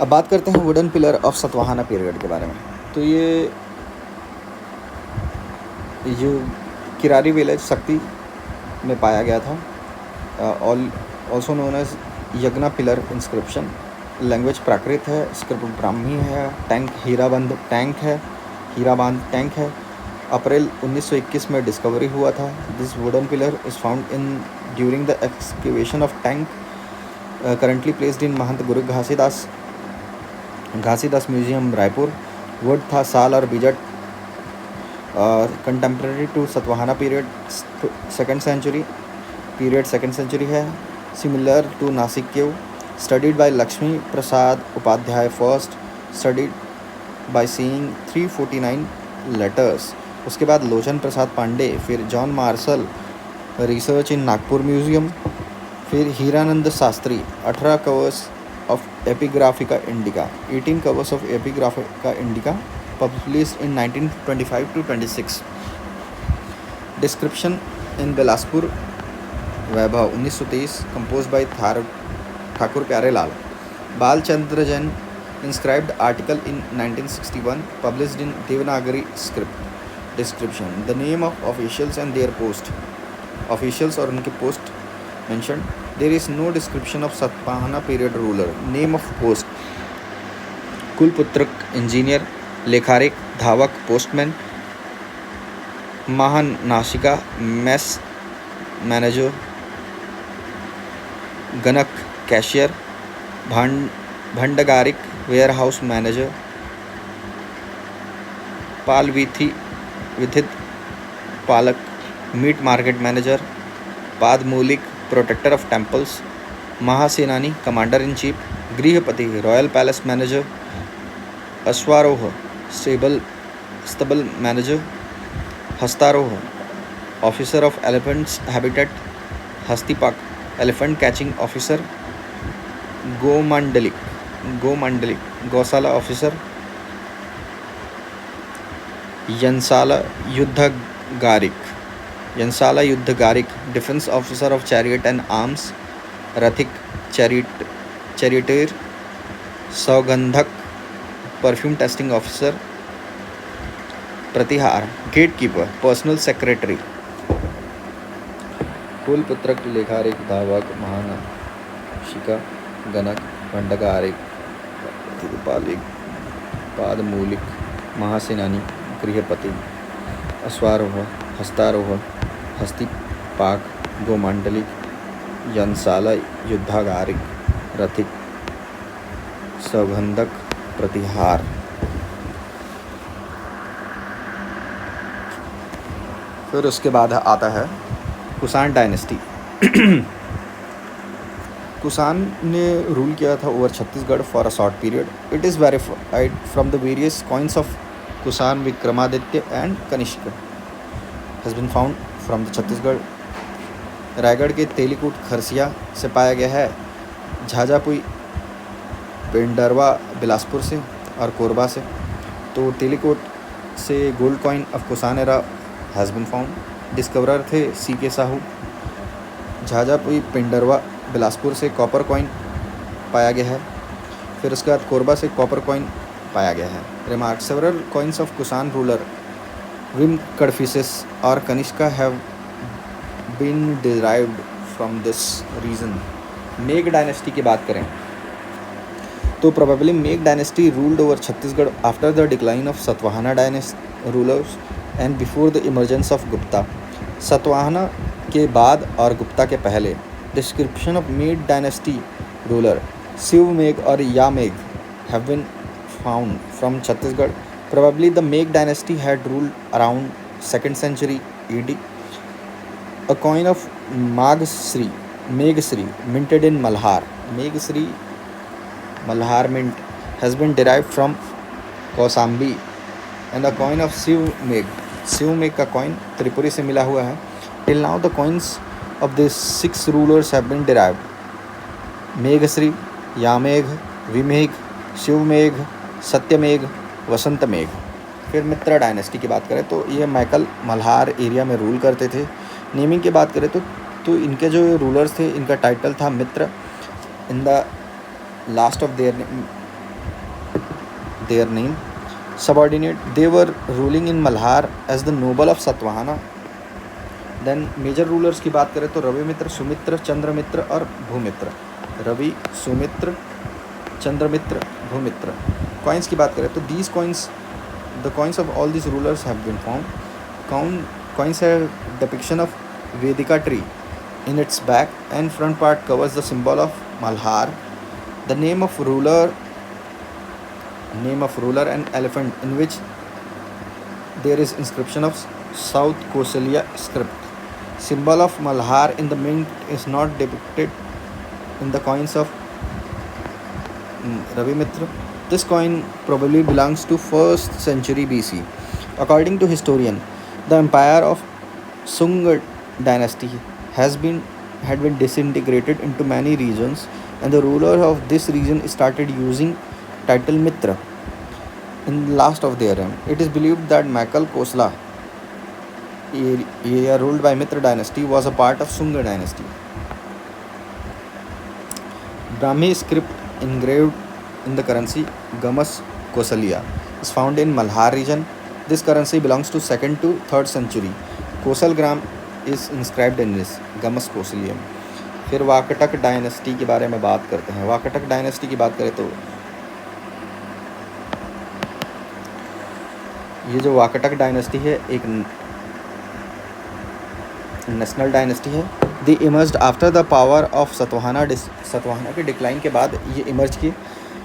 अब बात करते हैं wooden pillar of Satavahana period के बारे में। तो ये जो किरारी विलेज शक्ति में पाया गया था, also known as Yajna pillar inscription. Language Prakrit है, स्क्रिप्ट ब्राह्मी है, टैंक हीराबांध टैंक है। अप्रैल 1921 में डिस्कवरी हुआ था। This wooden pillar is found in during the excavation of tank currently placed in Mahant Guru Ghasidas museum Raipur. Wood था साल और बिजट contemporary to Satavahana period second century है। Similar to Nashik cave, studied by Lakshmi Prasad Upadhyay first, studied by seeing 349 letters. उसके बाद लोचन प्रसाद पांडे, फिर John Marshall research in Nagpur museum, फिर Hiranand Shastri 18 covers of Epigraphia indica, 18 covers of Epigraphia indica published in 1925 to 26. Description in Bilaspur Vaibhav 1923 composed by Thakur प्यारे लाल। Balchandra Jain inscribed article in 1961 published in Devanagari script. Description: the name of officials and their post. Officials और उनके post mentioned. There is no description of Satavahana period ruler. Name of post: कुलपुत्रक engineer, लेखारिक, धावक, postman, महानाशिका, mess manager, गणक, cashier, भंडागारिक, warehouse manager, विथित, पालक, meat market manager, पादमूलिक, प्रोटेक्टर ऑफ टेम्पल्स, महासेनानी, कमांडर इन चीफ, गृहपति, रॉयल पैलेस मैनेजर, अश्वारोह, स्टेबल मैनेजर, हस्तारोह, ऑफिसर ऑफ एलिफेंट्स हैबिटेट, हस्तिपाक, एलिफेंट कैचिंग ऑफिसर, गोमंडलिक, गौशाला ऑफिसर, यंसाला युद्धगारिक, defence officer of chariot and arms, रथिक, चैरियटेर, सौगंधक, परफ्यूम टेस्टिंग ऑफिसर, प्रतिहार, गेट कीपर, पर्सनल सेक्रेटरी, कुलपुत्रक, लेखारिक, धावक, महानाशिका, गणक, भंडागारिक, पालिक, पादमूलिक, महासेनानी, गृहपति, अश्वारोह, हस्तारोह, हस्तिपाक, गोमंडलिक, यंसाला युद्धगारिक, रथिक, सौगंधक, प्रतिहार। फिर उसके बाद आता है कुषाण डायनेस्टी। कुषाण ने रूल किया था over Chhattisgarh for a short period. It is verified from the various coins of Kushan, Vikramaditya and Kanishka has been found from the Chhattisgarh. Raigarh के तेलीकूट खरसिया से पाया गया है। झाजापुई पेंडरवा बिलासपुर से और कोरबा से। तो तेलीकोट से gold coin of Kushan era has been found. Discoverer थे C.K. साहू। झाजापुई पेंडरवा बिलासपुर से कॉपर कॉइन पाया गया है। फिर उसके बाद कोरबा से कॉपर कॉइन पाया गया है। Remark: several coins of Kushan ruler Vima Kadphises और Kanishka have been derived from this region. Megha dynasty की बात करें तो probably Megha dynasty ruled over Chhattisgarh after the decline of Satavahana dynasty rulers and before the emergence of Gupta. Satavahana के बाद और गुप्ता के पहले। Description of Megha dynasty ruler Shivamegha और Yamegha have been found from Chhattisgarh. Probably the Megha dynasty had ruled around 2nd century AD. A coin of Meghsri minted in Malhar. Meghsri Malhar mint has been derived from Kausambi. And the coin of Shivmegh का coin Tripuri से मिला हुआ है. Till now the coins of these 6 rulers have been derived. Meghsri, Yamegh, Vimegh, Shivmegh, Satyamegh, वसंतमेघ। फिर मित्रा dynasty की बात करें तो ये मैकल मल्हार एरिया में रूल करते थे। नेमिंग की बात करें तो इनके जो रूलर्स थे इनका टाइटल था Mitra. In the last of their their name. Subordinate, they were ruling in Malhar as the noble of Satvahana. Then major rulers की बात करें तो रविमित्र, सुमित्र, चंद्रमित्र और भूमित्र. रवि, सुमित्र, चंद्रमित्र, भूमित्र. कॉइन्स की बात करें तो these coins, the coins of all these rulers have been found. Coins have depiction of Vedika tree in its back and front part covers the symbol of Malhar. The name of ruler and elephant in which there is inscription of South Kosalia script. Symbol of Malhar in the mint is not depicted in the coins of Ravimitra. This coin probably belongs to 1st century BC. According to historian, the empire of Sung dynasty had been disintegrated into many regions, and the ruler of this region started using title Mitra in the last of their reign. It is believed that Makal Kosla, area ruled by Mitra dynasty, was a part of Sung dynasty. Brahmi script engraved in the currency Gamas Kosalia is found in Malhar region. This currency belongs to 2nd to 3rd century. Kosal gram is inscribed in this Gamas Kosalium. फिर वाकटक dynasty के बारे में बात करते हैं. वाकटक dynasty की बात करें तो ये जो वाकटक डायनेस्टी है एक नेशनल डायनेस्टी है. The emerged after the power of Satavahana के डिक्लाइन के बाद ये इमर्ज की.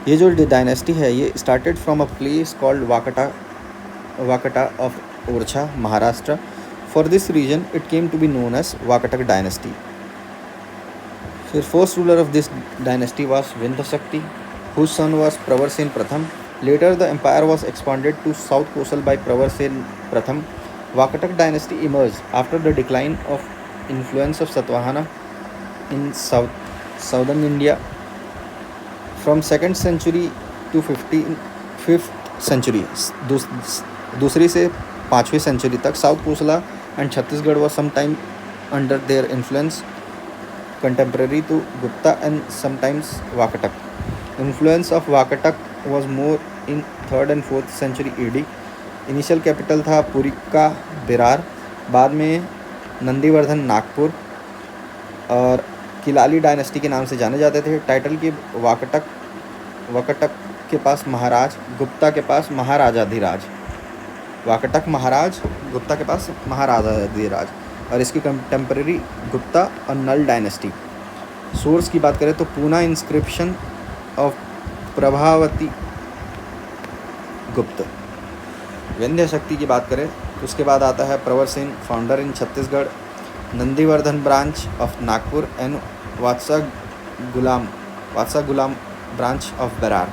ये जो डायनेस्टी है ये started from a place called Vakata of Orchha, Maharashtra. For this region it came to be known as Vakataka dynasty. फिर first ruler of this dynasty was Vindhya Shakti, whose son was Pravarasena प्रथम. Later the empire was expanded to south Kosala by Pravarasena प्रथम. Vakatak dynasty emerged after the decline of influence of Satvahana in southern India. From 2nd century to 5th century, दूसरी से 5वीं century तक South Kosala and Chhattisgarh was sometime under their influence, contemporary to Gupta and sometimes Vakatak. Influence of Vakatak was more in 3rd and 4th century AD. Initial capital था पुरिका बिरार, बाद में नंदीवर्धन नागपुर और किलाली dynasty के नाम से जाने जाते थे. टाइटल की वाकटक के पास महाराज, गुप्ता के पास महाराजाधिराज. वाकटक महाराज, गुप्ता के पास महाराजाधिराज. और इसकी कंटेम्पररी गुप्ता और नल डायनेस्टी. सोर्स की बात करें तो पूना इंस्क्रिप्शन ऑफ प्रभावती गुप्त. विंध्य शक्ति की बात करें तो उसके बाद आता है Pravarasena, founder in Chhattisgarh, Nandivardhana branch of Nagpur and Vatsagulma branch of Berar.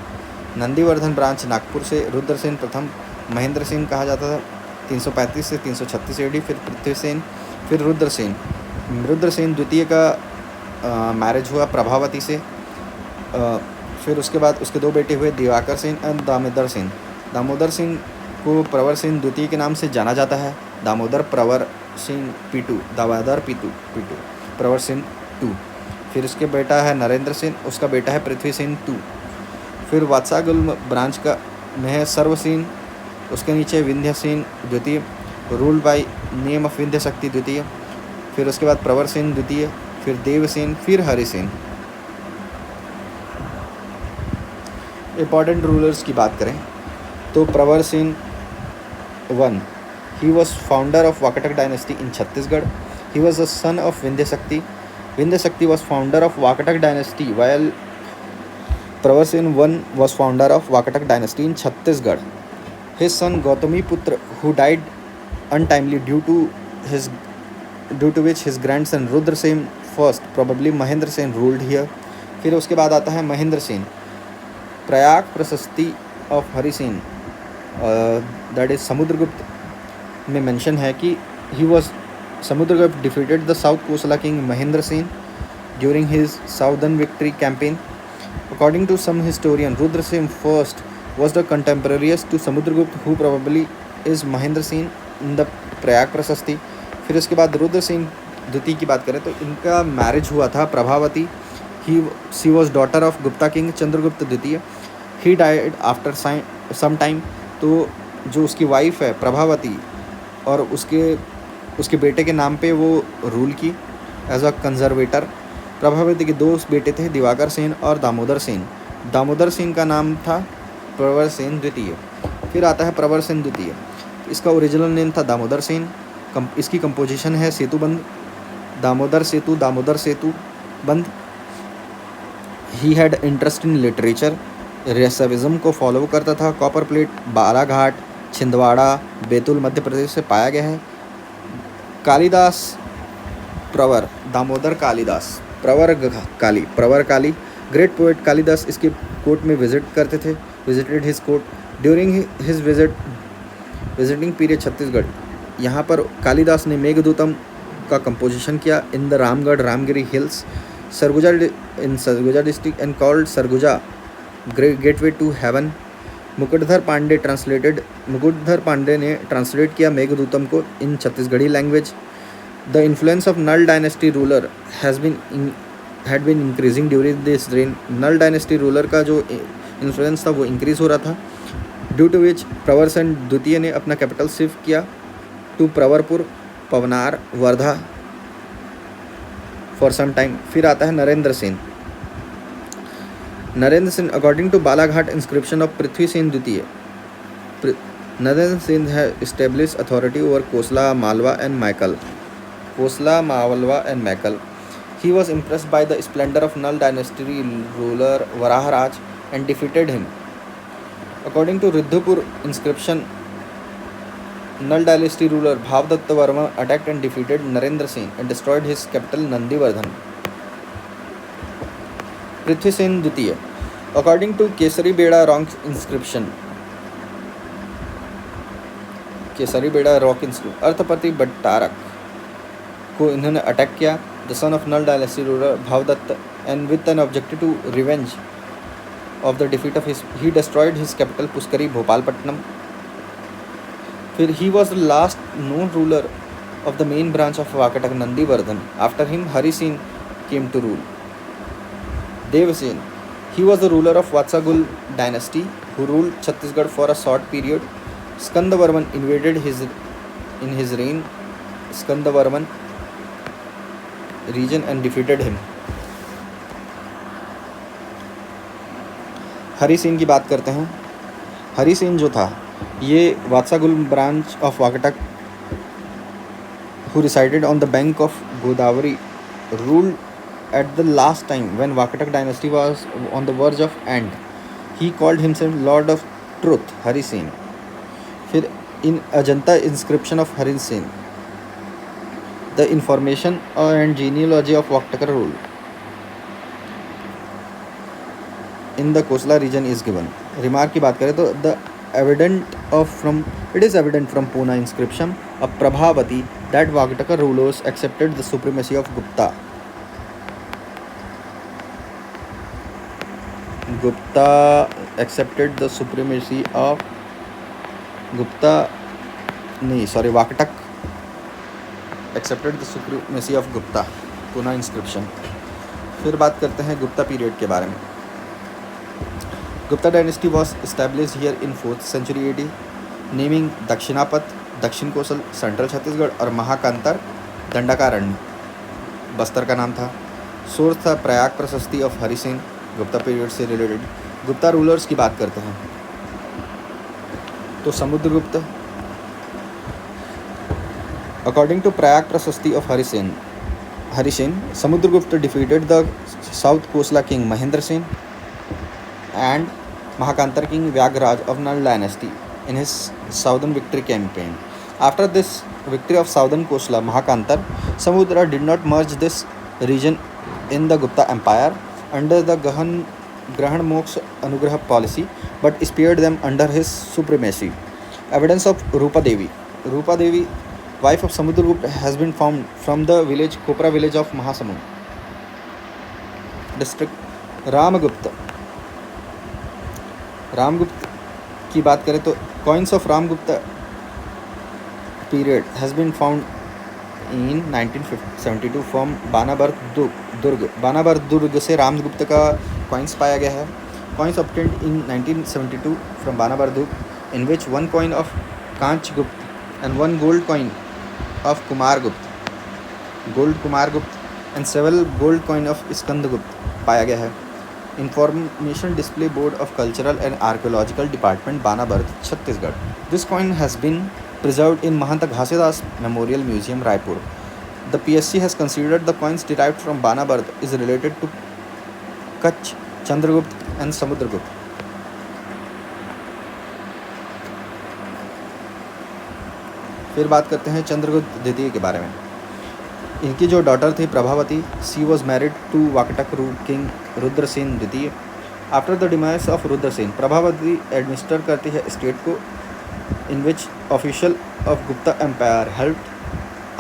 Nandivardhana branch Nagpur से रुद्रसेन प्रथम, महेंद्र सेन कहा जाता था 335 से 336 एडी. फिर पृथ्वीसेन, फिर रुद्रसेन द्वितीय का मैरिज हुआ प्रभावती से. फिर उसके बाद उसके 2 बेटे हुए, दिवाकर सेन एंड दामोदर सेन. दामोदर सेन को प्रवर सेन द्वितीय के नाम से जाना जाता है. दामोदर प्रवर सेन P2, दामोदर P2 प्रवर सेन 2. फिर उसके बेटा है नरेंद्र सेन, उसका बेटा है पृथ्वी सेन 2. फिर वात्सागुल ब्रांच का में है सर्वसेन, उसके नीचे विंध्य सेन द्वितीय, ruled by name of Vindhya शक्ति द्वितीय. फिर उसके बाद प्रवर सेन द्वितीय, फिर देवसेन, फिर हरिसेन. इंपॉर्टेंट रूलर्स की बात करें तो प्रवर Sen 1, he was founder of Vakatak dynasty in Chhattisgarh. He was the son of Vindhya Shakti. Vindhya Shakti was founder of Vakatak dynasty, while Pravarsen 1 was founder of Vakatak dynasty in Chhattisgarh. His son Gautami Putra, who died untimely due to which his grandson Rudra Sen first, probably Mahendra Sen, ruled here. फिर उसके बाद आता है Mahendra Sen. Prayag Prashasti of Harisena that is Samudragupta में mention है कि he was Samudragupta defeated the south Kosala king Mahendra Sen during his southern victory campaign. According to some historian, Rudra Sen first was the contemporaries to Samudragupta who probably is Mahendra Sen in the Prayag Prashasti. फिर उसके बाद रुद्र सेन द्वितीय की बात करें तो इनका मैरिज हुआ था Prabhavati. She was daughter of Gupta king Chandragupta द्वितीय. He died after some time, तो जो उसकी वाइफ है प्रभावती और उसके बेटे के नाम पे वो रूल की एज अ कंजर्वेटर। प्रभावती के दो बेटे थे, दिवाकर सेन और दामोदर सेन। दामोदर सेन का नाम था प्रवर सेन द्वितीय। फिर आता है प्रवर सेन द्वितीय, इसका ओरिजिनल नेम था दामोदर सेन। इसकी कंपोजिशन है सेतुबंध, Damodar Setu Bandh. He had interest in literature, रेसविज्म को फॉलो करता था। कॉपर प्लेट बालाघाट, छिंदवाड़ा, बैतूल मध्य प्रदेश से पाया गया है। कालिदास प्रवर, दामोदर कालिदास, प्रवर काली, ग्रेट पोएट कालिदास इसके कोर्ट में विजिट करते थे, visited his court during his visiting period Chhattisgarh. यहाँ पर कालिदास ने मेघदूतम का कंपोजिशन किया in the Ramgiri hills, Surguja district and called Surguja gateway to heaven. Mukutdhar Pandey ने ट्रांसलेट किया मेघदूतम को in Chhattisgarhi language. The influence of null dynasty ruler had been increasing during this reign. Nala dynasty ruler का जो इन्फ्लुएंस था वो इंक्रीज हो रहा था, ड्यू टू विच प्रवर सेन द्वितीय ने अपना कैपिटल शिफ्ट किया to Pravarpur, Pavnar, Wardha for some time. फिर आता है Narendra Sen. According to Balaghat inscription of Prithvi Sen द्वितीय, नरेंद्र सेन है established authority over Kosla, Malwa and Maikal. He was impressed by the splendor of Nal dynasty ruler Varaharaj and defeated him. According to Riddhapur inscription, Nal dynasty ruler Bhavdatta Varma attacked and defeated Narendra Sen and destroyed his capital Nandivardhan. Prithvi Sen Dutiya. According to Kesari Beda rock inscription, अर्थपति बट्टारक को इन्होंने attack किया, the son of null dynasty ruler Bhavadatta, and with an objective to revenge of the defeat of he destroyed his capital Pushkari Bhopalpatnam. फिर he was the last known ruler of the main branch of Vakataka Nandivardhana. After him Harisena came to rule. Devasena, he was the ruler of Vatsagull dynasty who ruled Chhattisgarh for a short period. Skandavarman invaded in his reign Skandavarman region and defeated him. Harisena की बात करते हैं। हरिसेन जो था ये Vatsagulma branch of Vakataka who resided on the bank of Godavari ruled at the last time when Vakatak dynasty was on the verge of end. He called himself Lord of Truth, Harisen. फिर in Ajanta inscription of Harisen, the information and genealogy of Vakatak rule in the Kosla region is given. Remark की बात करें तो it is evident from Pune inscription of Prabhavati that Vakataka rulers accepted the supremacy of Gupta accepted the supremacy of Vakatak accepted the supremacy of Gupta, Pune inscription. फिर बात करते हैं Gupta period के बारे में। Gupta dynasty was established here in 4th century AD, naming Dakshinapatha, दक्षिण Kosal, central Chhattisgarh और महाकांतर, दंडकारण्य बस्तर का नाम था। सोर्स था प्रयाग प्रशस्ति ऑफ हरिसेन, गुप्ता पीरियड से रिलेटेड। गुप्ता रूलर्स की बात करते हैं तो Samudragupta, according to Prayag Prashasti of Harisen, Samudragupta defeated the south Kosala king Mahendra Sen and Mahakantar king Vyagraj of Nal dynasty in his southern victory campaign. After this victory of southern Kosla, Mahakantar, Samudra did not merge this region in the Gupta empire under the Grahan Moksha Anugraha policy, but spared them under his supremacy. Evidence of Rupa Devi, wife of Samudragupta, has been found from the village Kopra village of Mahasamud district. Ramgupta की बात करें तो coins of Ramgupta period has been found in 1972 from Banabar Durg से रामगुप्त का coins पाया गया है। coins obtained in 1972 from Banabardu, in which one coin of Kanchgupta and one gold coin of Kumargupta and several gold coin of Skandagupta पाया गया है. Information Display Board of Cultural and Archaeological Department, Banabard, Chhattisgarh. This coin has been preserved in Mahanta Ghasidas Memorial Museum, Raipur. The PSC has considered the coins derived from Banabard is related to Kutch, Chandragupta and Samudragupta. फिर बात करते हैं चंद्रगुप्त द्वितीय के बारे में. इनकी जो डॉटर थी Prabhavati, she was married to Vakataka king Rudrasena द्वितीय. After the demise of Rudrasena, Prabhavati administer करती है स्टेट को, in which official of Gupta empire help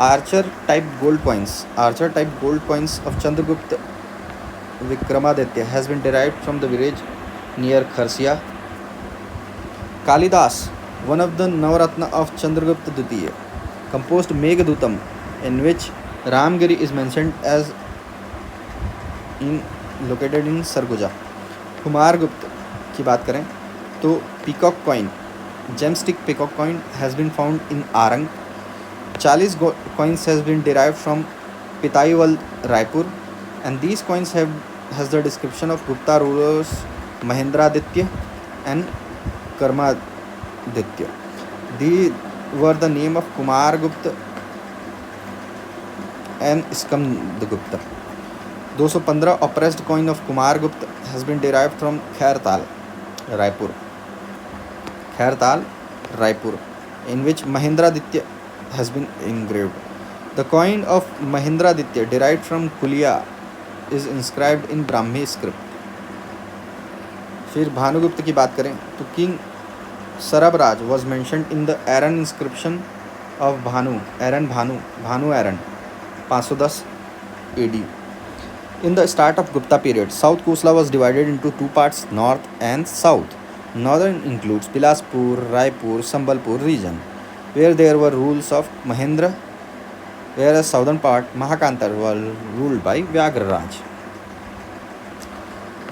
archer type gold coins of Chandragupta Vikramaditya has been derived from the village near Kharsia. Kalidas, one of the Navaratna of Chandragupta Dutiya, composed Meghadutam, in which Ramgiri is mentioned as located in Sarguja. Kumargupta की बात करें तो peacock coin, gemstick peacock coin has been found in Arang. 40 coins has been derived from Pitaiwal, Raipur, and these coins has the description of Gupta rulers Mahendraditya and Karmaditya. These were the name of Kumargupta and Skandagupta. 215 oppressed coin of Kumargupta has been derived from Khairtal, Raipur, in which Mahendraditya has been engraved. The coin of Mahendraditya derived from Kulia is inscribed in Brahmi script. फिर भानुगुप्त की बात करें तो king Sarabraj was mentioned in the Aran inscription of Bhanu Aran 510 AD. In the start of Gupta period, South Kosala was divided into two parts, north and south. Northern includes Bilaspur, Raipur, Sambalpur region, where there were rules of Mahendra, whereas southern part, Mahakantar, was ruled by Vyagraraj.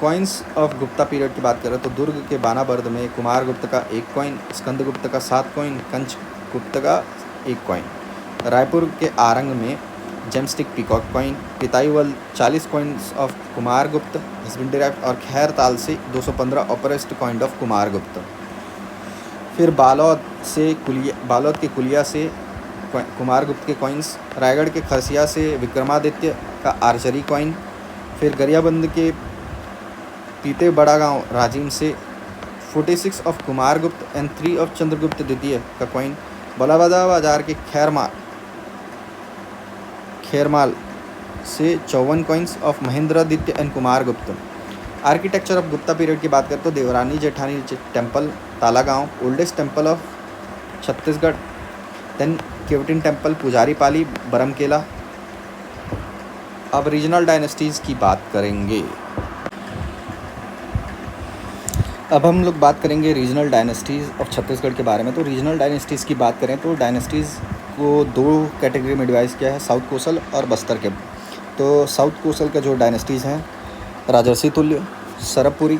Coins of Gupta period की बात करें तो दुर्ग के बानाबर्द में कुमारगुप्त का 1 coin, Skandagupta का 7 coin, कंचगुप्त का 1 coin. Raipur के आरंग में जेमस्टिक पीकॉक कॉइन, पिताईवल 40 coins of Kumaragupta has been derived और खैरताल से 215 ऑपरेस्ट कॉइन ऑफ कुमारगुप्त. फिर बालोद के कुलिया से कुमारगुप्त के कॉइन्स, रायगढ़ के खरसिया से विक्रमादित्य का आर्चरी कॉइन. फिर गरियाबंद के पीते बड़ा गांव राजीम से 46 of Kumaragupta and 3 of Chandragupta द्वितीय का कॉइन. बलाबादा बाजार के खैरमाल से 54 coins of Mahendraditya and Kumaragupta. Architecture of Gupta period की बात करें तो Devrani Jethani temple, Talagaon, oldest temple of Chhattisgarh. Then Kevatin temple, Pujari Pali, Baramkela. अब रीजनल डायनेस्टीज़ की बात करेंगे. अब हम लोग बात करेंगे रीजनल डायनेस्टीज़ ऑफ छत्तीसगढ़ के बारे में. तो रीजनल डायनेस्टीज़ की बात करें तो डायनेस्टीज़ को 2 कैटेगरी में डिवाइड किया है, साउथ कोसल और बस्तर के. तो साउथ कोसल का जो डायनेस्टीज़ हैं, राजर्षि तुल्य, सरबपुरी,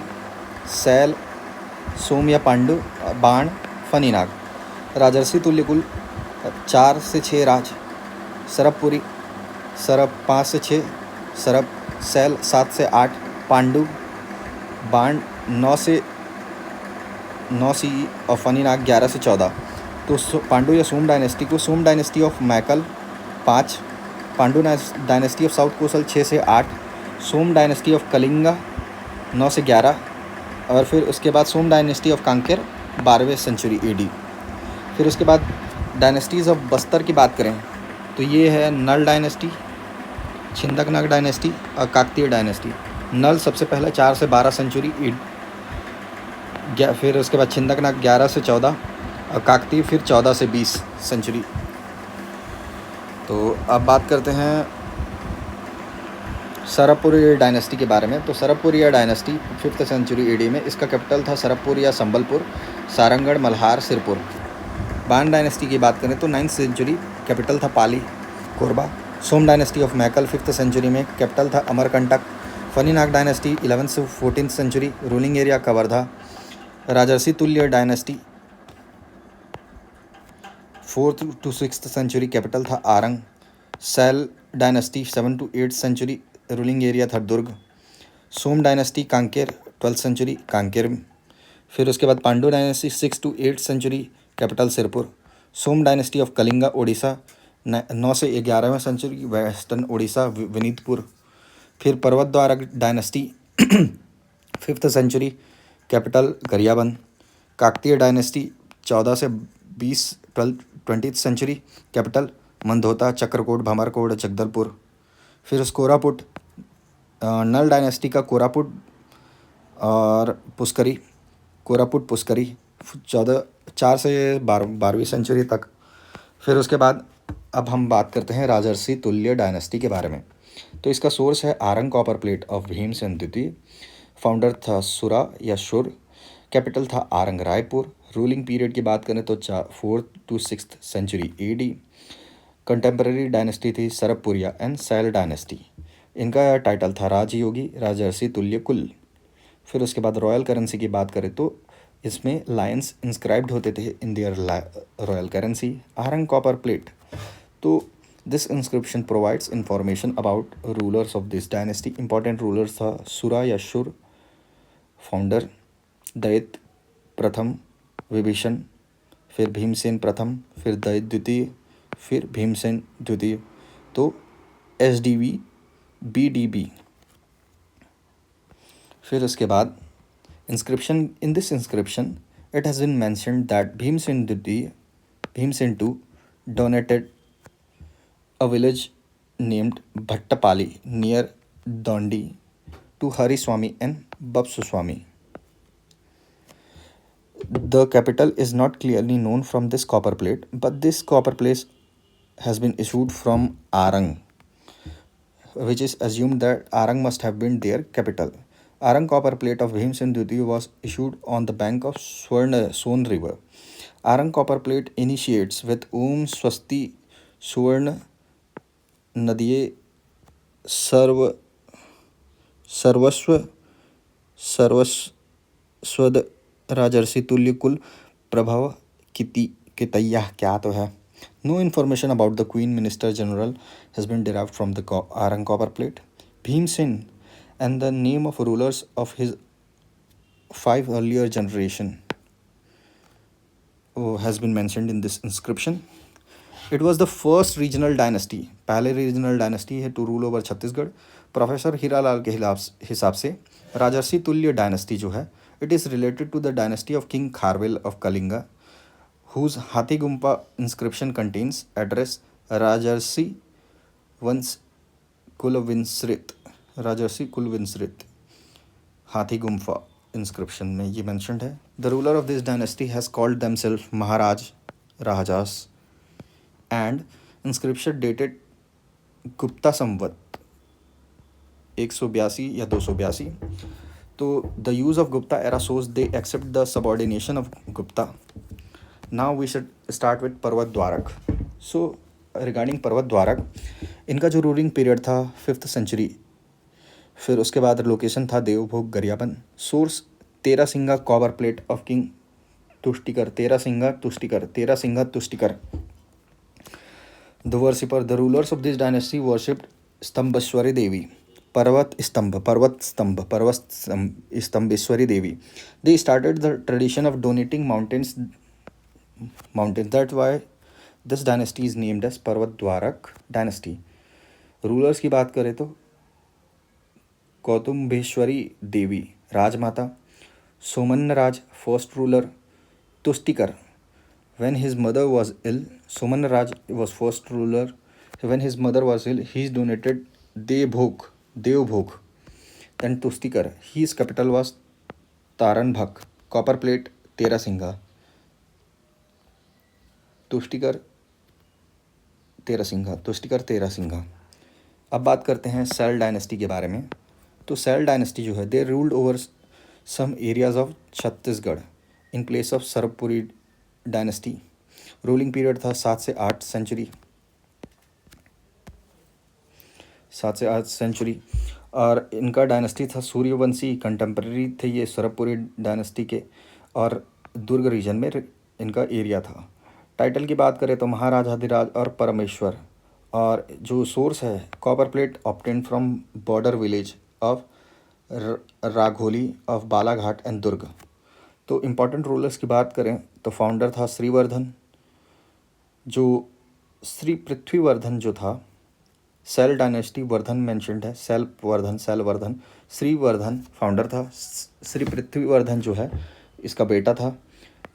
सैल, सोम या पांडु, बाण, फनीनाग. राजर्षि तुल्य कुल 4 से 6 राज, सरबपुरी, सरब 5 से 6, सरब, सैल 7 से 8, पांडु, बाण 9 सी और फनीनाग 11 से 14. तो पांडु या सोम डायनेस्टी को Soma dynasty of Maikal 5, Pandu dynasty of south Kosala 6 से 8, सोम डायनेस्टी ऑफ कलिंगा 9 से 11 और फिर उसके बाद सोम डायनेस्टी ऑफ कांकेर 12वीं सेंचुरी AD. फिर उसके बाद डायनेस्टीज़ ऑफ बस्तर की बात करें तो ये है नल डायनेस्टी, छिंदकनाग डायनेस्टी और काकतीय डायनेस्टी. नल सबसे पहले 4 से 12 सेंचुरी, फिर उसके बाद छिंदकनाग 11 से 14 और काकतीय फिर 14 से 20 सेंचुरी. तो अब बात करते हैं सरबपुरी डायनेस्टी के बारे में. तो Sarabhpuri dynasty 5th century AD में, इसका कैपिटल था सरबपुर या संबलपुर, सारंगढ़, मल्हार, सिरपुर. बाण डायनेस्टी की बात करें तो 9th सेंचुरी, कैपिटल था Pali, Korba. Som dynasty of Maikal 5th century में, कैपिटल था अमरकंटक. फनीनाग डायनेस्टी 11th से 14th century, ruling area Kawardha. Rajarshi Tulya dynasty 4th to 6th century, capital था Arang. Shail dynasty 7 to 8th century, ruling area था Durg. Som dynasty Kanker 12th century, Kanker. फिर उसके बाद Pandu dynasty 6 to 8th century, capital Sirpur. Som dynasty of Kalinga Odisha 9 से 11वें century, western Odisha, Vinitpur. फिर Parvatdwarak dynasty 5th century, capital Gariaband. Kakatiya dynasty 14 से 20 20th century, capital Mandota, Chakrakot, Bhamarkot, Jagdalpur. फिर उस कोरापुट, नल डायनेस्टी का कोरापुट और पुष्करी, कोरापुट पुष्करी 4 से 12वीं सेंचुरी तक. फिर उसके बाद अब हम बात करते हैं राजर्षि तुल्य डायनेस्टी के बारे में. तो इसका सोर्स है Arang copper plate of Bhimsen द्वितीय. फाउंडर था सुरा या शुर, कैपिटल था आरंग रायपुर. रूलिंग पीरियड की बात करें तो 4th to 6th century AD. Contemporary dynasty थी सरबपुरिया एंड सैल डायनेस्टी. इनका टाइटल था राजयोगी राजर्षि तुल्य कुल. फिर उसके बाद रॉयल करेंसी की बात करें तो इसमें लायंस इंस्क्राइब्ड होते थे in their royal currency. Arang copper plate, तो this inscription provides information about rulers of this dynasty. Important rulers था सुरा या शुर, फाउंडर दैत्य प्रथम, विभीषण, फिर भीमसेन प्रथम, फिर दैत्य द्वितीय, फिर भीमसेन द्वितीय. तो SDV BDB. फिर उसके बाद inscription, in this inscription it has been mentioned that Bhimsen द्वितीय, Bhimsen II donated a village named Bhattapali near Dondi to Hari Swami and Babsu Swami. The capital is not clearly known from this copper plate, but this copper plate has been issued from Arang, which is assumed that Arang must have been their capital. Arang copper plate of Bhimsen Dutiya was issued on the bank of Son river. Arang copper plate initiates with Om Swasti Suvarna Nadiye सर्वस्व सर्वस्वद राजर्षि तुल्य कुल प्रभाव कितैया. क्या तो है. No information about the queen minister general has been derived from the Arang copper plate. Bhimsen and the name of rulers of his 5 earlier generation has been mentioned in this inscription. It was the first regional dynasty, पहले regional dynasty है to rule over Chhattisgarh. Professor Hiralal के हिसाब से राजर्षि Tulya dynasty जो है, it is related to the dynasty of King Kharvel of Kalinga, whose Hathigumpha inscription contains address राजर्षि वंश कुलविंसृत, राजर्षि कुलविंसृत. हाथी Gumpha inscription में ये मैंशनड है. The ruler of this dynasty has called themselves Maharaj, Rajas, and inscription dated Gupta Samvat 182 या 282. तो the use of Gupta era shows they accept the subordination of Gupta. Now we should start with Parvat Dwarak. So regarding पर्वत द्वारक, इनका जो रूलिंग पीरियड था 5th century. फिर उसके बाद location था Devbhog Gariaband. Source Terasinga copper plate of king Tushtikar, Terasinga Tushtikar. The worshipper, the rulers of this dynasty worshipped Stambheshwari Devi, Parvat Stambheshwari Devi. They started the tradition of donating mountains. That why this dynasty is named as Parvat Dwarak dynasty. Rulers की बात करें तो Kautumbheshwari Devi Rajmata, Somannaraj first ruler, Tushtikar when his mother was ill, Somanraj was first ruler. When his mother was ill, he donated Devbhog. Then Tustikar, his capital was Taranbhak. Copper plate Terasinga. Tustikar Terasinga. अब बात करते हैं cell dynasty के बारे में. तो cell dynasty जो है, they ruled over some areas of Chhattisgarh in place of Sarabhpuri dynasty. Ruling period था 7 से 8 सेंचुरी. और इनका डायनेस्टी था सूर्यवंशी, कंटेम्प्रेरी थे ये सरबपुरी डायनेस्टी के, और दुर्ग रीजन में इनका एरिया था। टाइटल की बात करें तो महाराजाधिराज और परमेश्वर, और जो सोर्स है copper plate obtained from border village of राघोली ऑफ बालाघाट एंड दुर्ग। तो इम्पोर्टेंट रूलर्स की बात करें तो फाउंडर था श्रीवर्धन, जो श्री पृथ्वीवर्धन जो था, सेल डायनेस्टी वर्धन मेंशनड है, सेल वर्धन, श्रीवर्धन फाउंडर था। श्री पृथ्वीवर्धन जो है इसका बेटा था।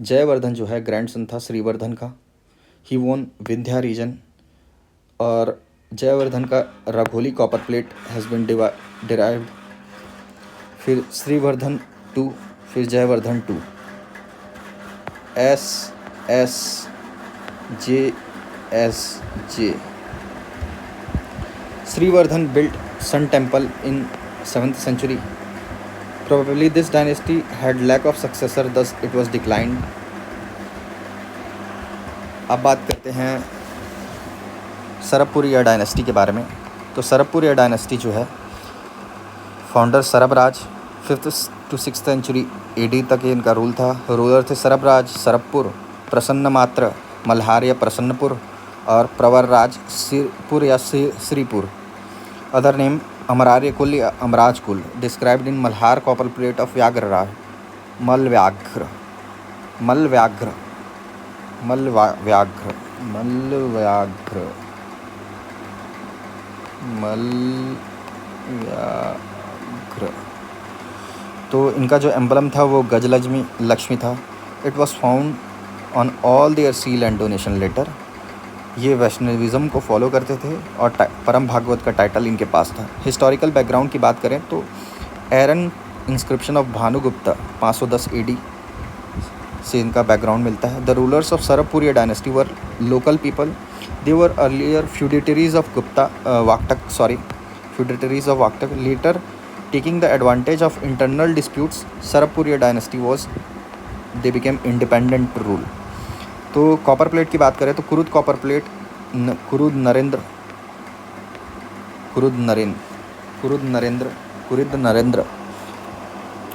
जयवर्धन जो है ग्रैंडसन था श्रीवर्धन का। ही वोन विंध्या रीजन, और जयवर्धन का राघोली copper plate has been derived. फिर श्रीवर्धन 2, फिर Jaivardhan 2, SSJSJ। Srivardan built Sun Temple in 7th century. Probably this dynasty had lack of successor, thus it was declined. अब बात करते हैं सरबपुरिया डायनेस्टी के बारे में। तो सरबपुरिया डायनेस्टी जो है, founder Sarabhraj, 5th to 6th century AD तक इनका रूल था। रूलर थे सरबराज सरबपुर, प्रसन्नमात्र मल्हार या प्रसन्नपुर, और प्रवरराज सिरपुर या श्रीपुर। अदर नेम अमरार्य कुल या अमराज कुल, described in Malhar copper plate of Vyaghraraj, Malvyaghra Malvyaghra Malvyaghra Malvyaghra Malvyaghra. तो इनका जो एम्बलम था वो गजलक्ष्मी लक्ष्मी था। It was found on all their seal and donation letter. ये वैष्णविज़्म को फॉलो करते थे और परम भागवत का टाइटल इनके पास था। हिस्टोरिकल बैकग्राउंड की बात करें तो Eran inscription of Bhanugupta 510 AD से इनका बैकग्राउंड मिलता है। The rulers of Sarabhpuriya dynasty were local people. They were earlier feudatories of Vakataka. Later taking the advantage of internal disputes, Sarabhpuriya dynasty they became independent rule. तो कॉपर प्लेट की बात करें तो Kurud copper plate,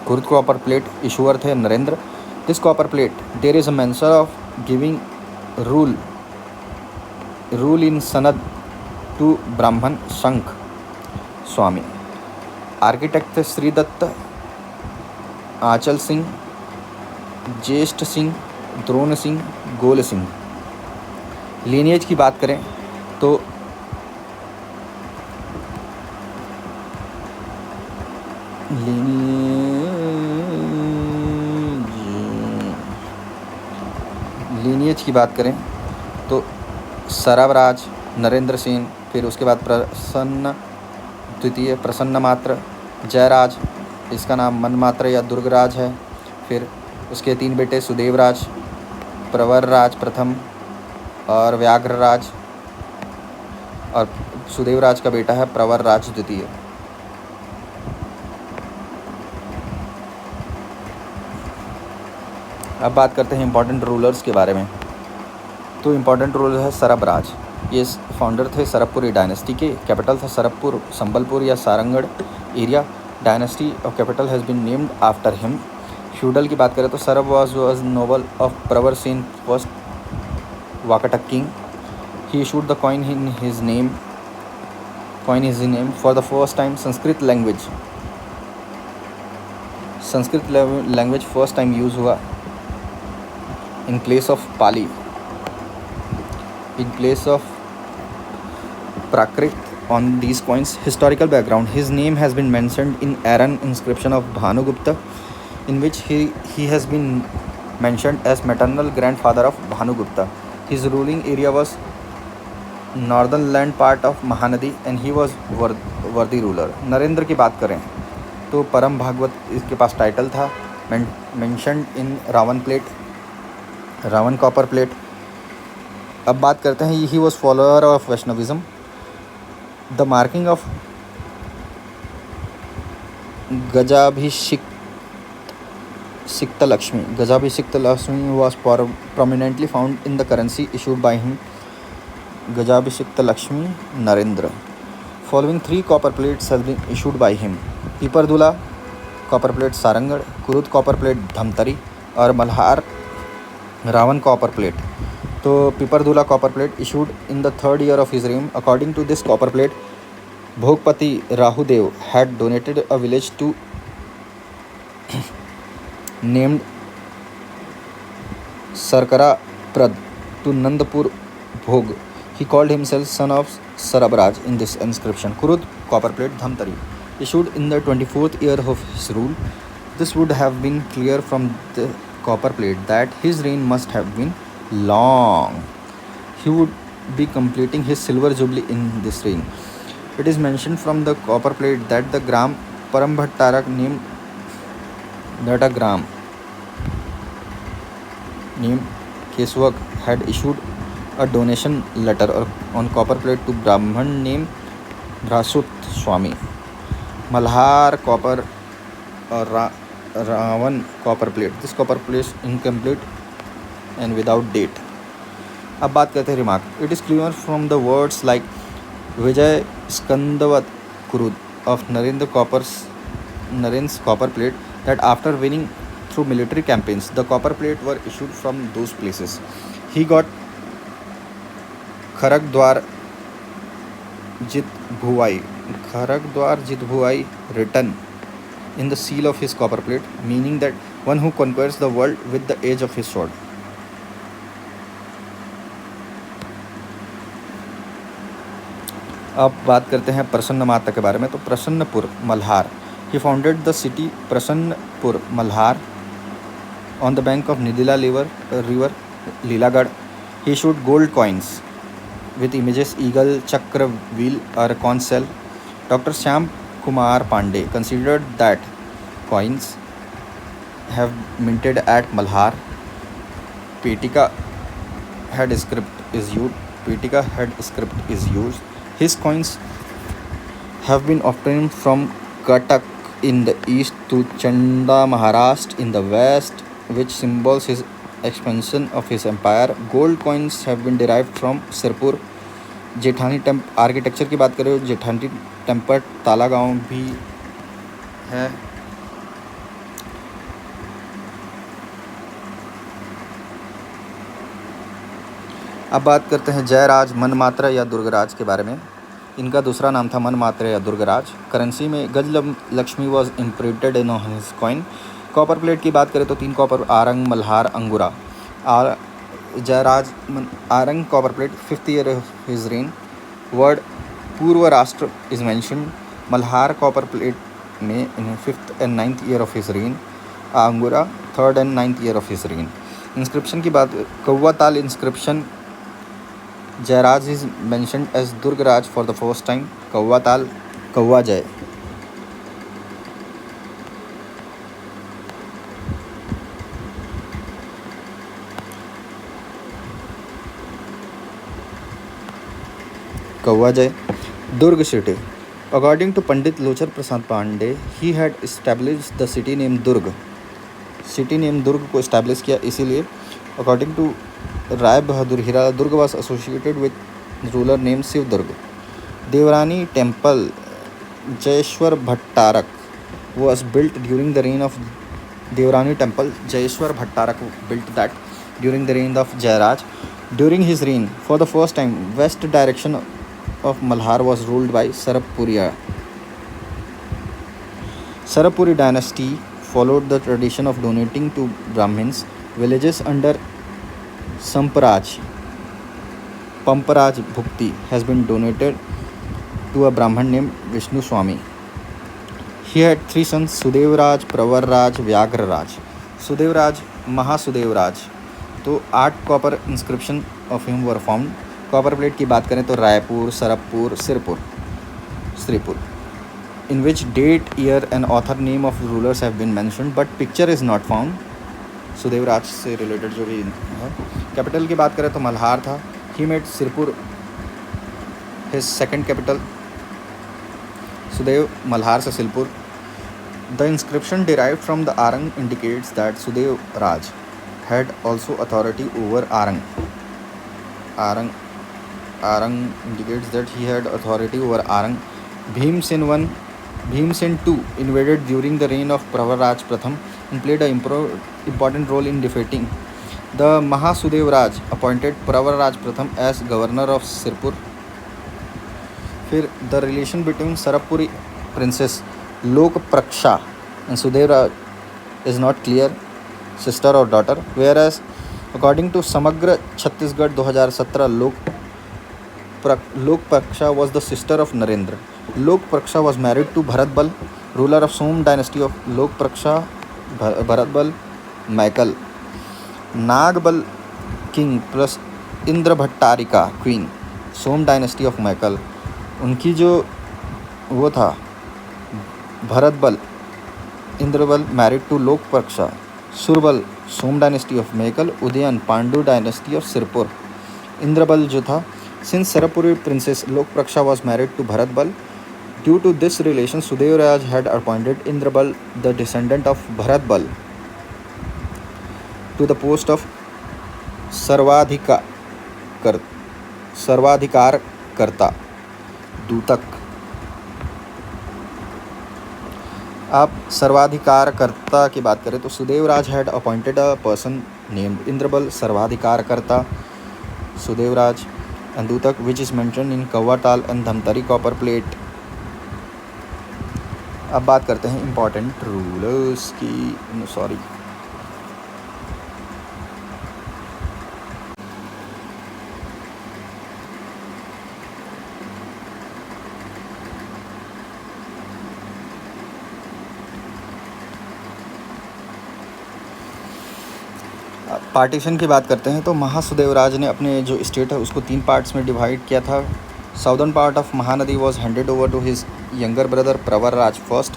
Kurud copper plate issuer थे Narendra. This copper plate there is a mention of giving rule in सनद to ब्राह्मण शंख स्वामी। Architect थे श्रीदत्त, आंचल सिंह, ज्येष्ठ सिंह, द्रोण सिंह, गोल सिंह। लीनिएज की बात करें तो सरबराज, नरेंद्र सेन, फिर उसके बाद प्रसन्न मात्र, जयराज, इसका नाम मनमात्र या दुर्गराज है। फिर उसके 3 बेटे सुदेवराज, प्रवरराज प्रथम और व्याघ्रराज, और सुदेवराज का बेटा है प्रवरराज द्वितीय। अब बात करते हैं इंपॉर्टेंट रूलर्स के बारे में। तो इम्पॉर्टेंट रूलर है सरबराज। ये फाउंडर थे सरबपुरी डायनेस्टी के। कैपिटल था सरबपुर, संबलपुर या Sarangarh area. Dynasty of capital has been named after him. Feudal की बात करें तो Sarabh was noble of Pravar Sen first Vakataka king. He issued the coin in his name for the first time. Sanskrit language first time use हुआ in place of Pali, in place of Prakrit on these coins. Historical background: his name has been mentioned in Aran inscription of Bhanugupta, in which he has been mentioned as maternal grandfather of Bhanugupta. His ruling area was northern land part of Mahanadi and he was worthy ruler. Narendra की बात करें तो परम भागवत इसके पास title था, mentioned in Rawan copper plate. अब बात करते हैं he was follower of Vaishnavism. The marking of Gajabhishikta Lakshmi was prominently found in the currency issued by him. Gajabhishikta Lakshmi Narendra. following 3 copper plates have been issued by him: Pipardula copper plate Sarangarh, Kurud copper plate Dhamtari और Malhar Ravan copper plate. तो पिपरदुला copper plate issued in the 3rd year of his reign. According to this copper plate, Bhogpati Rahudev had donated a village to named Sarkara Prad to Nandapur Bhog. He called himself son of Sarabraj in this inscription. Kurud copper plate Dhamtari issued in the 24th year of his rule. This would have been clear from the copper plate that his reign must have been long. He would be completing his silver jubilee in this reign. It is mentioned from the copper plate that the Gram Parambhattarak named that a Gram named Keswak had issued a donation letter on copper plate to Brahman named Brasut Swami. Malhar copper or Ravan copper plate. This copper plate is incomplete and without date. अब बात करते हैं remark. It is clear from the words like Vijay Skandavat Kurud of Narendra copper plate that after winning through military campaigns, the copper plate were issued from those places. He got Kharagdwar Jit Bhuai written in the seal of his copper plate, meaning that one who conquers the world with the edge of his sword. अब बात करते हैं प्रसन्न माता के बारे में. तो प्रसन्नपुर Malhar. He founded the city Prasannapur Malhar on the bank of Nidila river Lilagarh. He issued gold coins with images eagle, chakra, wheel or conch shell. Dr. Shyam Kumar Pandey considered that coins have minted at Malhar. Petika head script is used. His coins have been obtained from Katak in the east to Chanda Maharashtra in the west, which symbols his expansion of his empire. Gold coins have been derived from Sirpur. जेठानी architecture की बात करें तो जेठानी temple ताला गांव भी है. अब बात करते हैं जयराज मनमात्र या दुर्गराज के बारे में. इनका दूसरा नाम था मनमात्र या दुर्गराज. करेंसी में Gaj Lakshmi was imprinted in his coin. Copper plate की बात करें तो 3 copper Arang Malhar Angura. Jayaraj Arang copper plate 5th year of his reign. Word Purva Rashtra is mention. Malhar copper plate में in 5th and 9th year of his reign. अंगुरा 3rd and 9th year of his reign. Inscription की बात कौवा ताल inscription. Jairaj is mentioned as Durgaraj for the first time. Kauwa Tal, Kauwa Jai. Kauwa Jai. Durg city. According to Pandit Lochar Prasad Pandey, he had established the city named Durg. City named Durg को establish किया इसीलिए. According to Rai Bahadur Hira, Durg was associated with ruler named Shiv Durg. Devrani temple Jayeshwar Bhattarak was built during the reign of Devrani temple. Jayeshwar Bhattarak built that during the reign of Jairaj. During his reign, for the first time, west direction of Malhar was ruled by Sarapuriya. Sarapuri dynasty followed the tradition of donating to Brahmins. Villages under Pamparaj Bhukti has been donated to a Brahman named Vishnu Swami. He had 3 sons: Sudevraj, Pravarraj, Vyagraraj. Sudevraj, Mahasudevraj. तो 8 copper inscription of him were found. Copper plate की बात करें तो Raipur, Sarappur, Shripur. In which date, year and author name of rulers have been mentioned, but picture is not found. सुदेवराज से related जो भी है. Capital की बात करें तो मल्हार था. He made Sirpur his second capital. Sudev Malhar से Silpur. The inscription derived from the Arang indicates that Sudev Raj had also authority over Arang. Arang indicates that he had authority over Arang Bhimsen I, Bhimsen II invaded during the reign of Pravaraj Pratham and played an important role in defeating the Mahasudev Raj appointed Pravaraj Pratham as governor of Sirpur. फिर the relation between Sarabhpuri princess Lok Praksha and Sudev Raj is not clear, sister और daughter, whereas according to Samagra Chhattisgarh 2017 Lok Praksha was the sister of Narendra. Lok Praksha was married to Bharat Bal, ruler of Som dynasty of Lok Praksha Bharat Bal Maikal. Nagbal king plus Indra Bhattarika queen Som dynasty of Maikal. उनकी जो वो था Bharatbal Indrabal married to लोक प्रक्षा Surbal Som dynasty of Maikal Udayan Pandu dynasty of Sirpur. Indrabal जो था since Sarabhpuri princess Lok Praksha was married to Bharatbal, due to this relation Sudevraj had appointed Indrabal the descendant of Bharatbal to the post of Sarvadhikarkarta Dutak. आप सर्वाधिकारकर्ता की बात करें तो Sudevraj had appointed a person named Indrabal Sarvadhikarkarta Sudevraj and Dutak which is mentioned in Kavvatal and Dhamtari copper plate. अब बात करते हैं important rulers की. सॉरी, पार्टीशन की बात करते हैं तो महासुदेवराज ने अपने जो स्टेट है उसको 3 पार्ट्स में डिवाइड किया था. Southern part of Mahanadi was handed over to his younger brother Pravarraj first.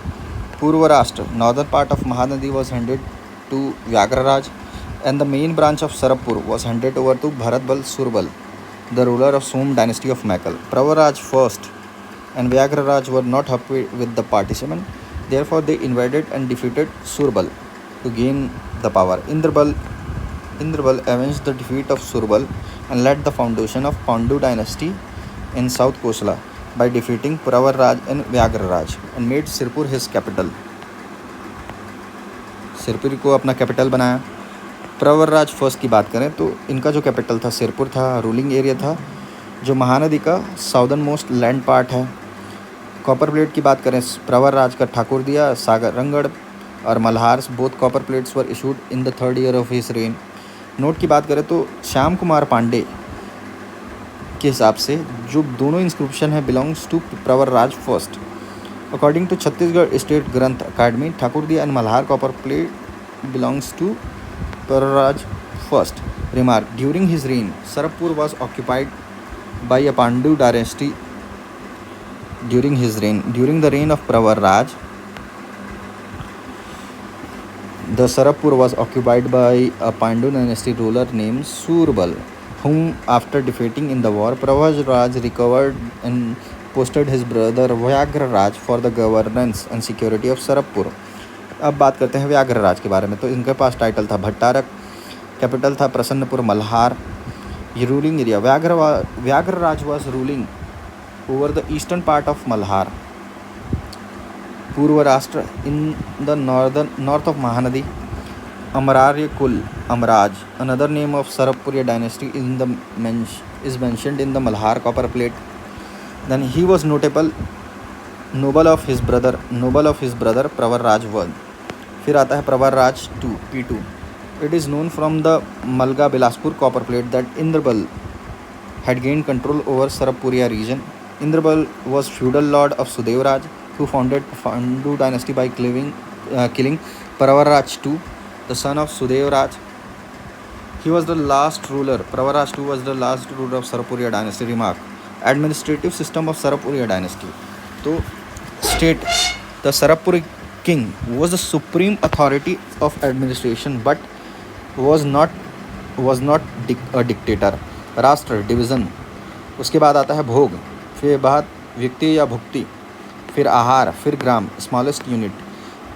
Purva Rashtra northern part of Mahanadi was handed to Vyaghraraj and the main branch of Sarabhpur was handed over to Bharatbal Surbal the ruler of Som dynasty of Maikal. Pravarraj first and Vyagraraj were not happy with the partition. Therefore, they invaded and defeated Surbal to gain the power. Indrabal avenged the defeat of Surbal and led the foundation of Pandu dynasty in South Kosala by defeating Pravarraj and Vyagraraj and made Sirpur his capital. Sirpur को अपना capital बनाया. प्रवरराज first की बात करें तो इनका जो capital था सिरपुर था. रूलिंग एरिया था जो महानदी का साउदर्न मोस्ट लैंड पार्ट है. कॉपर प्लेट की बात करें प्रवरराज का ठाकुर दिया सागर रंगड़ और Malhars both copper plates were issued in the 3rd year of his reign. Note की बात करें तो श्याम कुमार पांडे के हिसाब से जो दोनों इंस्क्रिप्शन है belongs to Pravarraj first. According to Chhattisgarh state Granth academy Thakur Diya and Malhar copper plate belongs to Pravarraj first. Remark, during his reign Sarabhpur was occupied by a Pandu dynasty. During the reign of Pravarraj, the Sarapur was occupied by a Pandu dynasty ruler named Surbal, whom after defeating in the war, Pravarraj recovered and posted his brother Vyagraraj for the governance and security of Sarapur. अब बात करते हैं व्याघ्रराज के बारे में. तो इनके पास title था भट्टारक, कैपिटल था प्रसन्नपुर मल्हार. ये ruling area Vyaghraraja was ruling over the eastern part of Malhar. Purvarashtra in the north of Mahanadi. Amararya Kul Amraj, another name of Sarapuriya dynasty, is mentioned in the Malhar copper plate. Then he was noble of his brother Pravarraj I. फिर आता है प्रवरराज P2. It is known from the Malga Bilaspur copper plate that Indrabal had gained control over Sarapuriya region. Indrabal was feudal lord of Sudevraj, who founded Pandu dynasty by killing Pravarraj II, the son of Sudevraj. He was the last ruler. Pravarraj II was the last ruler of Sarapuriya dynasty. Remark, administrative system of Sarapuriya dynasty. So, state the Sarapuri king was the supreme authority of administration, but was not a dictator. राष्ट्र division. उसके बाद आता है भोग, फिर बाद व्यक्ति या भुक्ति, फिर आहार, फिर ग्राम स्मॉलेस्ट यूनिट.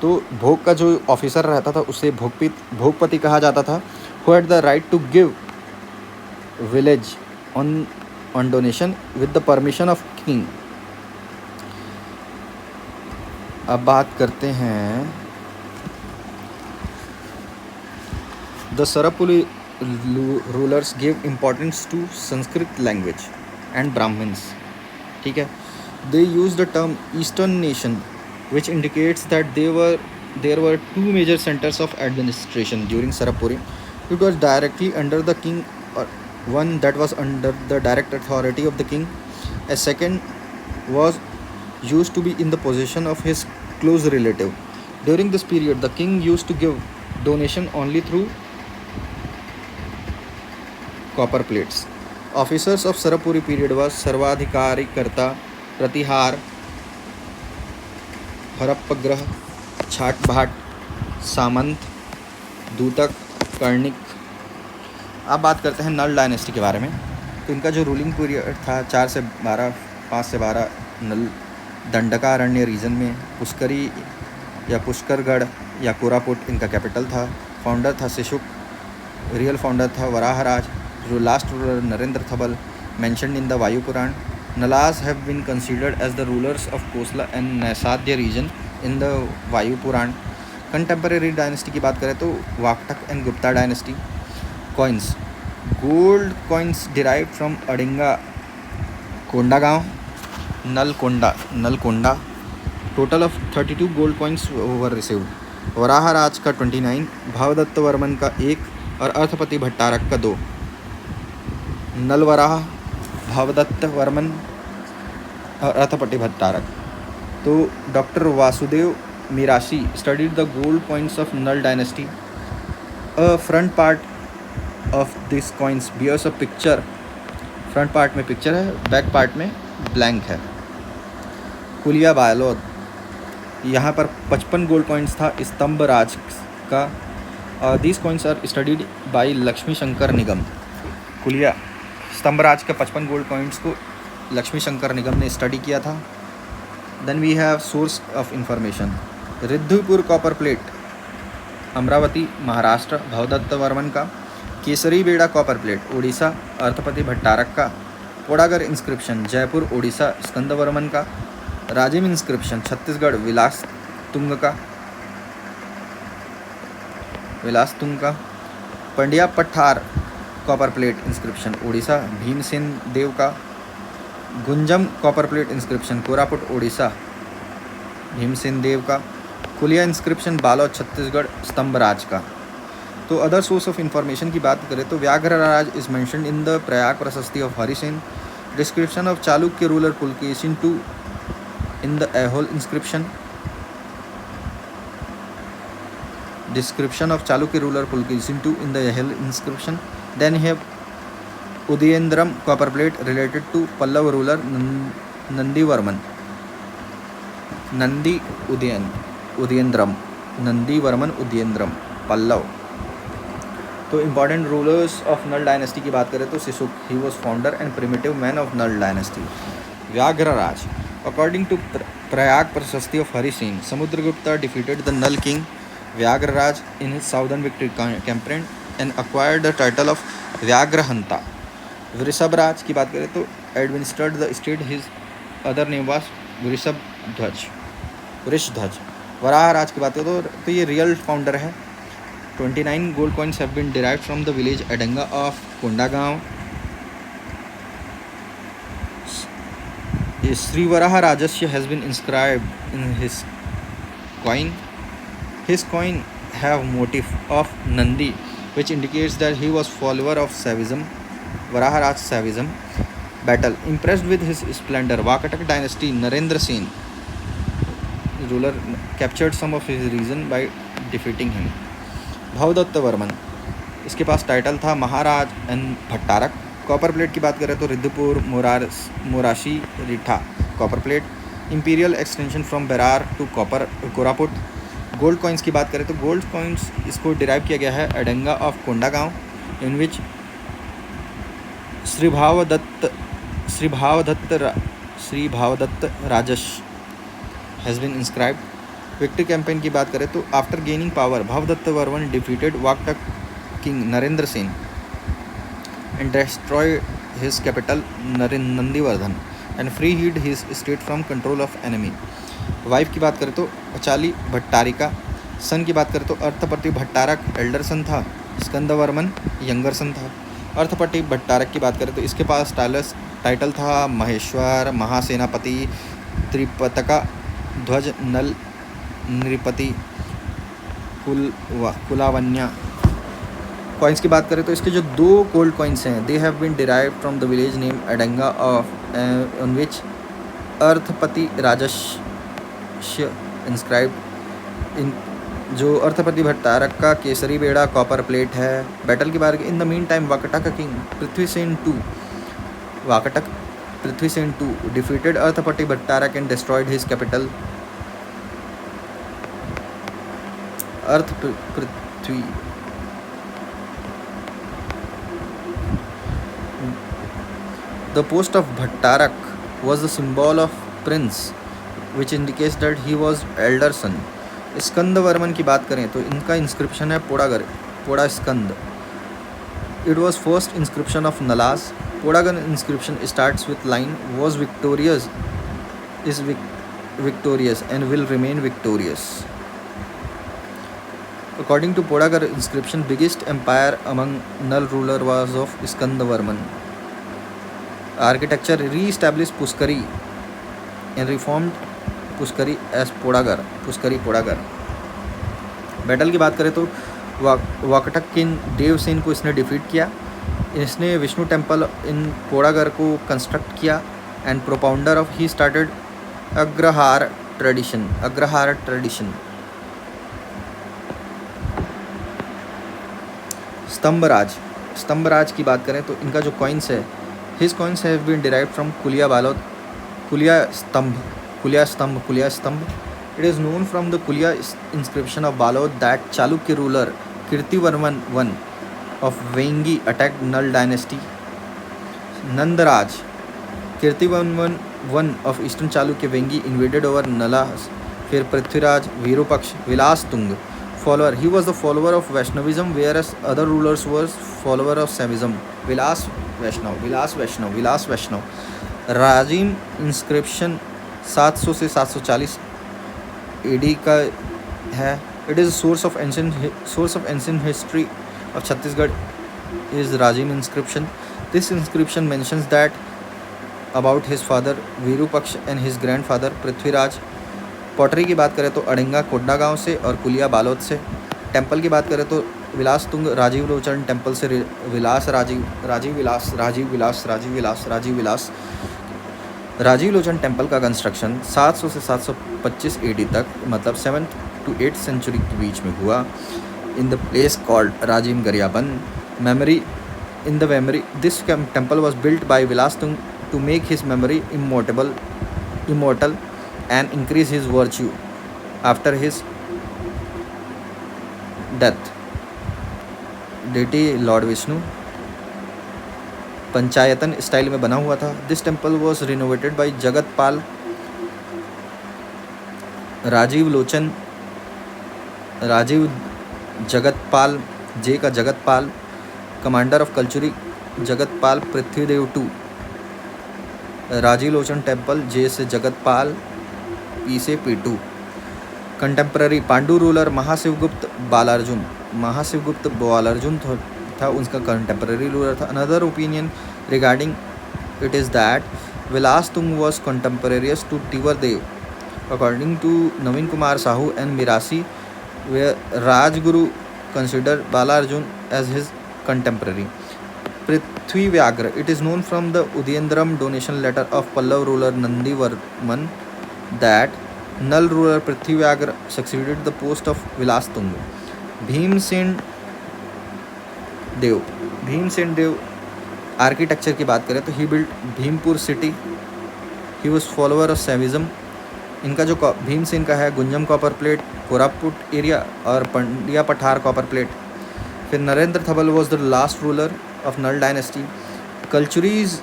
तो भोग का जो ऑफिसर रहता था उसे भोगपति कहा जाता था. Who had the right to give village on donation with the permission of king. अब बात करते हैं the Sarabhpuri rulers give importance to Sanskrit language and Brahmins. ठीक है. They use the term eastern nation which indicates that there were two major centers of administration during Sarapuri. It was directly under the king, or one that was under the direct authority of the king. A second was used to be in the possession of his close relative. During this period, the king used to give donation only through copper plates. Officers of Sarapuri period was Sarvadhikari Karta, Pratihar, हरप्पग्रह, छाट भाट, सामंत, दूतक, कर्णिक. अब बात करते हैं नल dynasty के बारे में. तो इनका जो रूलिंग पीरियड था 4 से 12, 5 से 12 नल दंडकारण्य रीजन में पुष्करी या पुष्करगढ़ या कोरापुट इनका कैपिटल था. फाउंडर था शिशुक, रियल फाउंडर था वराहराज. जो last ruler Narendra Thabal mentioned in the वायु पुराण. Nalas have been considered as the rulers of Kosla and Naisadya region in the Vayu Puran. Contemporary dynasty की बात करें तो वाकटक and Gupta dynasty. Coins. Gold coins derived from Adinga Kondagaon, Nalkonda. Total of 32 gold coins were received. Varaha राज का 29, भावदत्त वर्मन का 1 और अर्थपति भट्टारक का 2. नलवराह, भावदत्त वर्मन और अर्थपति भट्टारक. तो doctor Vasudev Mirashi studied the gold coins of null dynasty. A front part of this coins bears a picture. Front part में पिक्चर है, बैक पार्ट में ब्लैंक है. कुलिया बायलोद, यहाँ पर 55 गोल्ड कॉइन्स था स्तंभ राज का. This coins are studied by Lakshmi Shankar Nigam. Kulia Stambhraj के 55 गोल्ड कॉइन्स को लक्ष्मी शंकर निगम ने स्टडी किया था. Then we have source of information. Riddhapur copper plate, Amravati Maharashtra, Bhavdatta Varman का. केसरी बेड़ा कॉपर प्लेट, उड़ीसा, अर्थपति भट्टारक का. पोड़ागर इंस्क्रिप्शन, जयपुर उड़ीसा, स्कंद वर्मन का. राजिम इंस्क्रिप्शन, छत्तीसगढ़, विलास तुंग का. Pandia Pathar copper plate inscription, Orissa, Bhimsen Dev का. Gunjam copper plate inscription, Koraput Orissa, Bhimsen Dev का. कुलिया इंस्क्रिप्शन, बालोद छत्तीसगढ़, स्तंभराज का. तो अदर सोर्स ऑफ इंफॉर्मेशन की बात करें तो Vyaghraraj is mentioned in the Prayag Prashasti of Harisen. Description of Chalukya ruler Pulakeshin II in the Aihole inscription. Description of Chalukya ruler Pulkesin II in the Yahel inscription. Then we have Udayendram copper plate related to Pallav ruler Nandivarman. Nandivarman Udayendram Pallav. तो important rulers of null dynasty की बात करें तो Shishuk, he was founder and primitive man of null dynasty. Vyaghraraj, according to Prayag Prashasti of Harisen, Samudragupta defeated the Nal king Vyagraraj in his southern victory campaign and acquired the title of Vyagrahanta. वृषभराज की बात करें तो administered the state, his other name was Vrishadhwaj. वराहराज की बात करें तो ये real founder है. 29 gold coins have been derived from the village Adanga of Kondagaon. Sri Varaha Rajasya has been inscribed in his coin. His coin have motif of Nandi, which indicates that he was follower of Saivism. Varaharaj Saivism. Battle. Impressed with his splendor, Vakatak dynasty Narendra Sen ruler captured some of his region by defeating him. भावदत्त Varman, इसके पास title था Maharaj and Bhattarak. Copper plate की बात करें तो Riddhapur, Morashi, Ritha copper plate. Imperial extension from Berar to Koraput. Gold coins की बात करें तो गोल्ड कॉइन्स इसको डिराइव किया गया है Adanga of Kondagaon, in which Shri Bhavdatta Rajash has been inscribed. Victory campaign की बात करें तो after gaining power, Bhavdatta Varman defeated Vakataka king Narendra Sen and destroyed his capital Nandivardhan and freed his state from control of enemy. Wife की बात करें तो अचाली भट्टारिका। सन की बात करें तो अर्थपति भट्टारक एल्डर सन था, स्कंदवर्मन यंगर सन था। अर्थपति भट्टारक की बात करें तो इसके पास टाइटल था महेश्वर, महासेनापति, त्रिपतका ध्वज, नल, नृपति, कुलावन्या। कॉइन्स की बात करें तो इसके जो 2 गोल्ड कॉइन्स हैं, they have been derived from the village name Adanga of on which Arthapati Rajasya inscribed. इन जो अर्थपति भट्टारक का केसरी बेड़ा कॉपर प्लेट है। बैटल की बात in the mean time Vakataka king Prithvisen two defeated Arthapati Bhattarak and destroyed his capital Prithvi. The post of Bhattarak was the symbol of prince, which indicates that he was elder son. स्कंदवर्मन की बात करें तो इनका इंस्क्रिप्शन है पोड़ा स्कंद। It was first inscription of Nalas. Podagar inscription starts with line was victorious, is victorious and will remain victorious. According to Podagar inscription, biggest empire among Nal ruler was of Skandavarman. Architecture re-established Puskari and reformed Puskari as Puskari Podagar. Battle की बात करें तो वाकटक king Devsen को इसने defeat किया। इसने Vishnu temple in पोड़ागर को construct किया and propounder of he started agrahara tradition. Stambhraj की बात करें तो इनका जो कॉइन्स है, his coins have been derived from Kulia Stambh. It is known from the Kulia inscription of Balod that Chalukya ruler Kirtivarman I of Vengi attacked Nal dynasty. Nandaraj Kirtivarman I of Eastern Chalukya Vengi invaded over Nalas. फिर पृथ्वीराज वीरूपक्ष विलास तुंग follower. He was the follower of Vaishnavism, whereas other rulers were follower of Saivism. Vilas Vaishnav. Rajim inscription 700 से 740 AD का है। It is source of ancient history of Chhattisgarh is Rajim inscription. This inscription mentions that about his father Virupaksha and his grandfather Prithviraj. Pottery की बात करें तो अड़ंगा कोड्डा गांव से और कुलिया बालोद से। टेंपल की बात करें तो विलास तुंग राजीव लोचन टेंपल से राजीव लोचन टेंपल का कंस्ट्रक्शन 700 से 725 एडी तक, मतलब 7th to 8th सेंचुरी के बीच में हुआ। In the place called Rajim Gariaban memory in the memory this temple was built by Vilasatunga to make his memory immortal and increase his virtue after his death. Deity lord Vishnu panchayatan style में बना हुआ था। This temple was renovated by Jagatpal Rajiv Jagatpal commander of Kalchuri Jagatpal Prithvideva two. Rajiv Lochan temple J से Jagatpal P से P2। Contemporary Pandu ruler Mahashivagupta Balarjuna था उनका contemporary ruler था। Another opinion regarding it is that Vilasatunga was contemporaneous to Tivaradeva according to Naveen Kumar Sahu and Mirasi, where Rajguru consider Balarjuna as his contemporary. Prithvi Vyaghra it is known from the Udayendiram donation letter of Pallava ruler Nandivarman that Nala ruler Prithvi Vyaghra succeeded the post of Vilasatunga. Bhimsen Dev architecture की बात करें तो he built Bhimpur city. He was follower of Shaivism. इनका जो भीमसेन का है Ganjam copper plate Koraput area और Pandia Pathar copper plate. फिर Narendra Dhavala was the last ruler of null dynasty. Kalchuris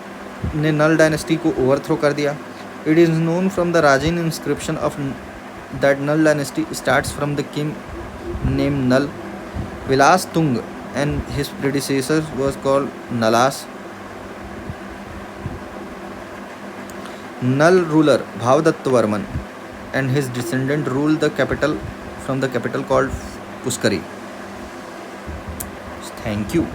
ने नल डायनेस्टी को ओवरथ्रो कर दिया। It is known from the Rajim inscription of that Nala dynasty starts from the king name Nala. Vilasatunga and his predecessor was called Nalas. Nal ruler Bhavdatta Varman and his descendant ruled the capital from the capital called Puskari. Thank you.